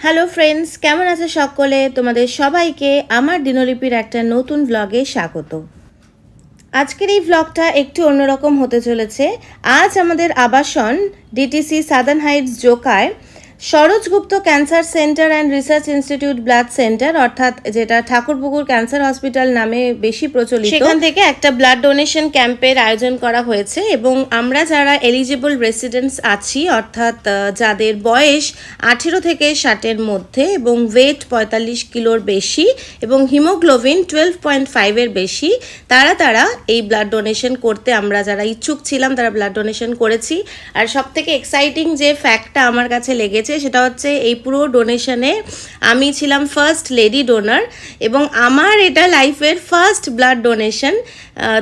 Hello friends, কেমন আছে সকলে? তোমাদের সবাইকে আমার দিনলিপির একটা নতুন ব্লগে স্বাগত। আজকের এই ব্লগটা একটু অন্যরকম হতে চলেছে। আজ আমাদের আবাসন ডিটিসি সাদার্ন হাইটস জোকায় Saroj Gupta Cancer Centre and Research Institute Blood Centre, অর্থাৎ যেটা ঠাকুরপুকুর ক্যান্সার হসপিটাল নামে বেশি প্রচলিত, সেখান থেকে একটা ব্লাড ডোনেশন ক্যাম্পের আয়োজন করা হয়েছে। এবং আমরা যারা এলিজিবল রেসিডেন্টস আছি, অর্থাৎ যাদের বয়স 18 থেকে 60-এর মধ্যে এবং ওয়েট 45 কিলোর বেশি এবং হিমোগ্লোবিন 12.5-এর বেশি, তারা এই ব্লাড ডোনেশন করতে আমরা যারা ইচ্ছুক ছিলাম তারা ব্লাড ডোনেশন করেছি। আর সব থেকে এক্সাইটিং যে ফ্যাক্টটা আমার কাছে লেগেছে সেটা হচ্ছে এই পুরো ডোনেশনে আমি ছিলাম ফার্স্ট লেডি ডোনার এবং আমার এটা লাইফের ফার্স্ট ব্লাড ডোনেশন।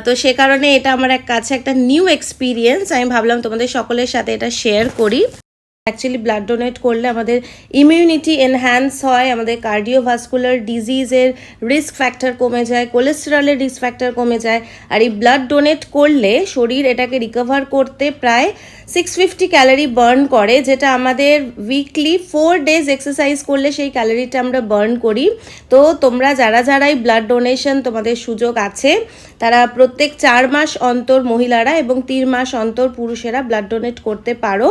তো সে কারণে এটা আমার কাছে একটা নিউ এক্সপিরিয়েন্স। আমি ভাবলাম তোমাদের সকলের সাথে এটা শেয়ার করি। অ্যাকচুয়ালি ব্লাড ডোনেট করলে আমাদের ইমিউনিটি এনহ্যান্স হয়, আমাদের কার্ডিওভাস্কুলার ডিজিজের রিস্ক ফ্যাক্টর কমে যায়, কোলেস্টেরলের রিস্ক ফ্যাক্টর কমে যায়। আর এই ব্লাড ডোনেট করলে শরীর এটাকে রিকভার করতে প্রায় 650 ক্যালোরি বার্ন করে, যেটা আমাদের উইকলি 4 ডেজ এক্সারসাইজ করলে সেই ক্যালোরিটা আমরা বার্ন করি। তো তোমরা যারাই ব্লাড ডোনেশন তোমাদের সুযোগ আছে তারা প্রত্যেক 4 মাস অন্তর মহিলারা এবং 3 মাস অন্তর পুরুষেরা ব্লাড ডোনেট করতে পারো।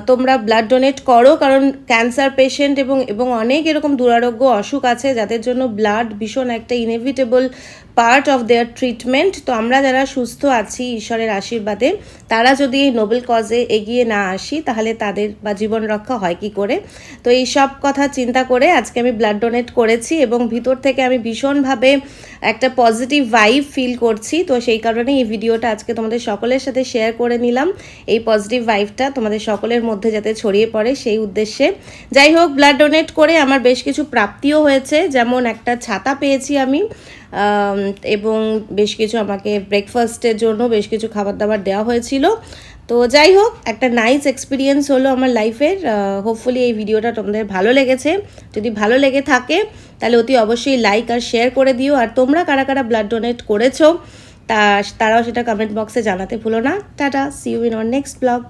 তোমরা ব্লাড ডোনেট করো, কারণ ক্যান্সার পেশেন্ট এবং অনেক এরকম দুরারোগ্য অসুখ আছে যাদের জন্য ব্লাড ভীষণ একটা inevitable part of their treatment. তো আমরা যারা সুস্থ আছি ঈশ্বরের আশীর্বাদে, তারা যদি এই নোবেল কজে এগিয়ে না আসি তাহলে তাদের বা জীবন রক্ষা হয় কি করে। তো এই সব কথা চিন্তা করে আজকে আমি ব্লাড ডোনেট করেছি এবং ভিতর থেকে আমি ভীষণভাবে একটা পজিটিভ ভাইব ফিল করছি। তো সেই কারণে এই ভিডিওটা আজকে তোমাদের সকলের সাথে শেয়ার করে নিলাম, এই পজিটিভ ভাইবটা তোমাদের সকলের মধ্যে যাতে ছড়িয়ে পড়ে সেই উদ্দেশ্যে। যাই হোক, ব্লাড ডোনেট করে আমার বেশ কিছু প্রাপ্তিও হয়েছে, যেমন একটা ছাতা পেয়েছি আমি এবং বেশ কিছু আমাকে ব্রেকফাস্টের জন্য বেশ কিছু খাবার দাবার দেওয়া হয়েছিল। তো যাই হোক, একটা নাইস এক্সপিরিয়েন্স হলো আমার লাইফের। হোপফুলি এই ভিডিওটা তোমাদের ভালো লেগেছে। যদি ভালো লেগে থাকে তাহলে অতি অবশ্যই লাইক আর শেয়ার করে দিও। আর তোমরা কারা ব্লাড ডোনেট করেছো তারাও সেটা কমেন্ট বক্সে জানাতে ভুলো না। Tata, see you in our next blog.